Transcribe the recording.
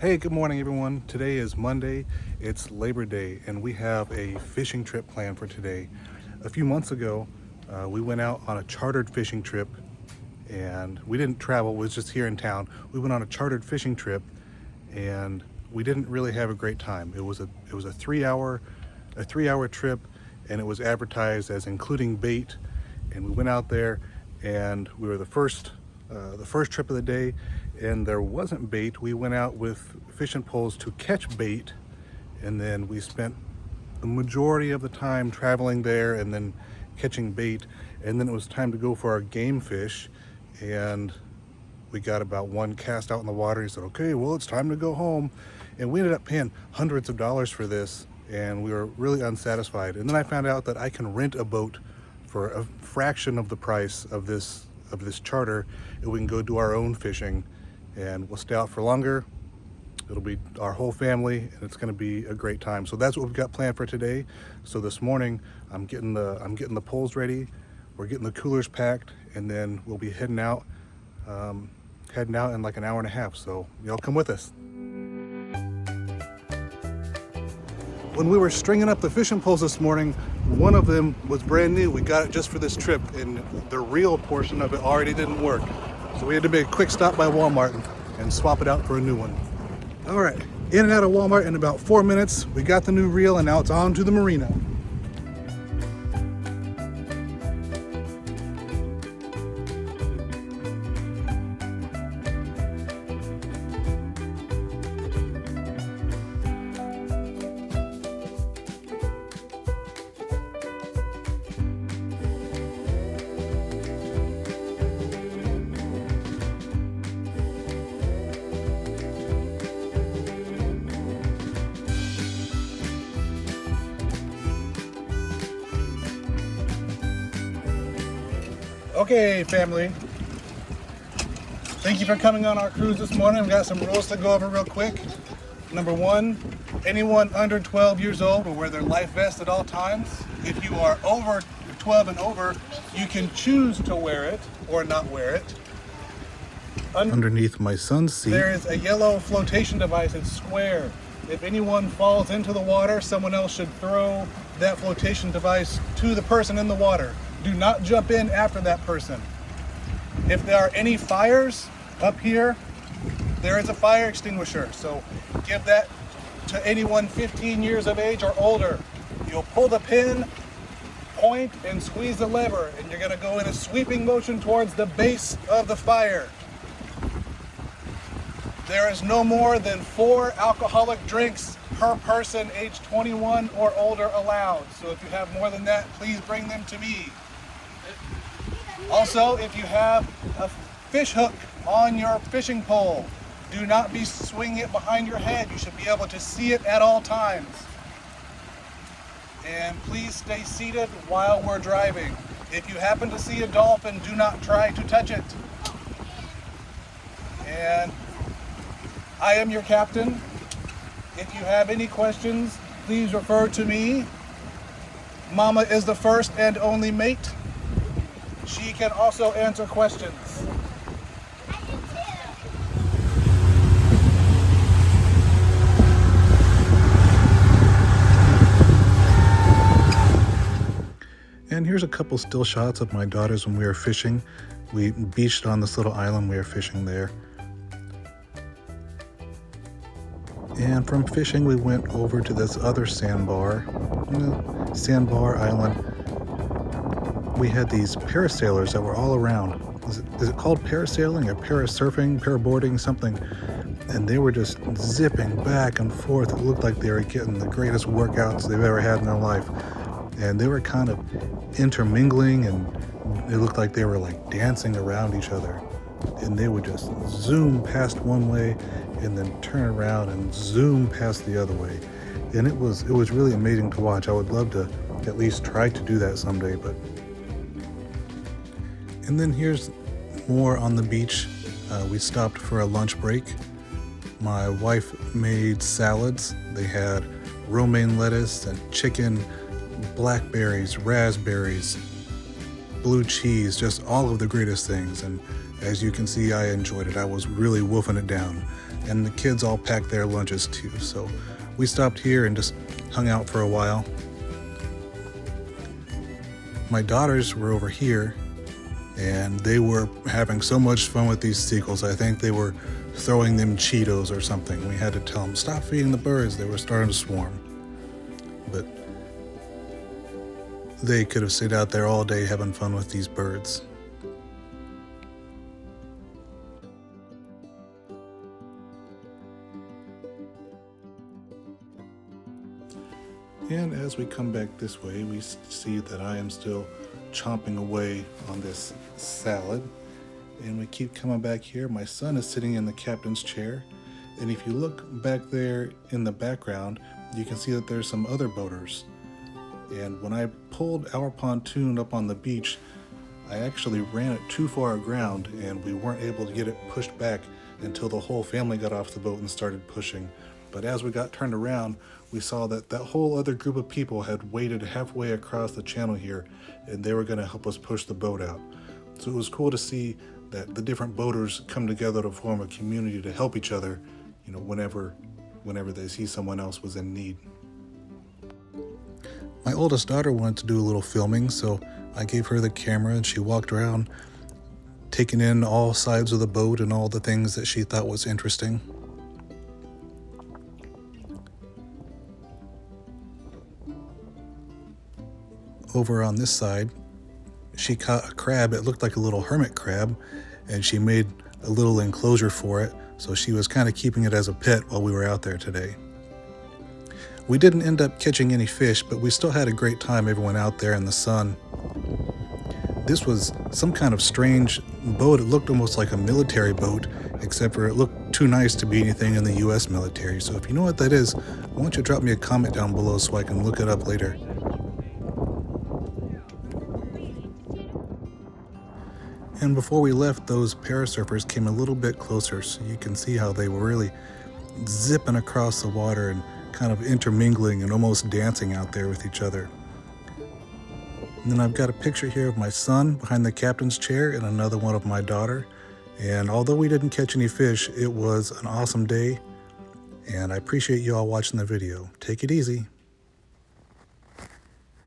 Hey, good morning everyone. Today is Monday, it's Labor Day, and we have a fishing trip planned for today. A few months ago, we went out on a chartered fishing trip, and we didn't travel, it was just here in town. We went on a chartered fishing trip, and we didn't really have a great time. It was a 3 hour trip, and it was advertised as including bait, and we went out there, and we were the first trip of the day, and there wasn't bait. We went out with fishing poles to catch bait, and then we spent the majority of the time traveling there and then catching bait, and then it was time to go for our game fish, and we got about one cast out in the water. He said, okay, well, it's time to go home, and we ended up paying hundreds of dollars for this, and we were really unsatisfied. And then I found out that I can rent a boat for a fraction of the price of this charter, and we can go do our own fishing, and we'll stay out for longer. It'll be our whole family, and it's going to be a great time. So that's what we've got planned for today. So this morning I'm getting the poles ready, we're getting the coolers packed, and then we'll be heading out in like an hour and a half. So y'all come with us. When we were stringing up the fishing poles this morning, one of them was brand new. We got it just for this trip, and the reel portion of it already didn't work. So we had to make a quick stop by Walmart and swap it out for a new one. All right, in and out of Walmart in about 4 minutes. We got the new reel, and now it's on to the marina. Okay, family, thank you for coming on our cruise this morning. We got some rules to go over real quick. Number one, anyone under 12 years old will wear their life vest at all times. If you are over 12 and over, you can choose to wear it or not wear it. Underneath my son's seat, there is a yellow flotation device. It's square. If anyone falls into the water, someone else should throw that flotation device to the person in the water. Do not jump in after that person. If there are any fires up here, there is a fire extinguisher. So give that to anyone 15 years of age or older. You'll pull the pin, point, and squeeze the lever, and you're gonna go in a sweeping motion towards the base of the fire. There is no more than 4 alcoholic drinks per person age 21 or older allowed. So if you have more than that, please bring them to me. Also, if you have a fish hook on your fishing pole, do not be swinging it behind your head. You should be able to see it at all times. And please stay seated while we're driving. If you happen to see a dolphin, do not try to touch it. And I am your captain. If you have any questions, please refer to me. Mama is the first and only mate. She can also answer questions. And here's a couple still shots of my daughters when we were fishing. We beached on this little island, we were fishing there. And from fishing, we went over to this other sandbar island. We had these parasailers that were all around. Is it called parasailing or parasurfing, paraboarding, something? And they were just zipping back and forth. It looked like they were getting the greatest workouts they've ever had in their life. And they were kind of intermingling, and it looked like they were like dancing around each other. And they would just zoom past one way and then turn around and zoom past the other way. And it was really amazing to watch. I would love to at least try to do that someday. And then here's more on the beach. We stopped for a lunch break. My wife made salads. They had romaine lettuce and chicken, blackberries, raspberries, blue cheese, just all of the greatest things. And as you can see, I enjoyed it. I was really wolfing it down. and the kids all packed their lunches too. So we stopped here and just hung out for a while. My daughters were over here, and they were having so much fun with these seagulls. I think they were throwing them Cheetos or something. We had to tell them, stop feeding the birds. They were starting to swarm. But they could have stayed out there all day having fun with these birds. And as we come back this way, we see that I am still chomping away on this salad. And we keep coming back here. My son is sitting in the captain's chair. And if you look back there in the background, you can see that there's some other boaters. And when I pulled our pontoon up on the beach, I actually ran it too far aground, and we weren't able to get it pushed back until the whole family got off the boat and started pushing. But as we got turned around, we saw that that whole other group of people had waded halfway across the channel here, and they were going to help us push the boat out. So it was cool to see that the different boaters come together to form a community to help each other, you know, whenever they see someone else was in need. My oldest daughter wanted to do a little filming, so I gave her the camera and she walked around taking in all sides of the boat and all the things that she thought was interesting. Over on this side, she caught a crab. It looked like a little hermit crab, and she made a little enclosure for it, so she was kind of keeping it as a pet while we were out there today. We didn't end up catching any fish, but we still had a great time, everyone out there in the sun. This was some kind of strange boat. It looked almost like a military boat, except for it looked too nice to be anything in the US military. So if you know what that is, why don't you drop me a comment down below so I can look it up later. And before we left, those parasurfers came a little bit closer, so you can see how they were really zipping across the water and kind of intermingling and almost dancing out there with each other. And then I've got a picture here of my son behind the captain's chair and another one of my daughter. And although we didn't catch any fish, it was an awesome day. And I appreciate you all watching the video. Take it easy.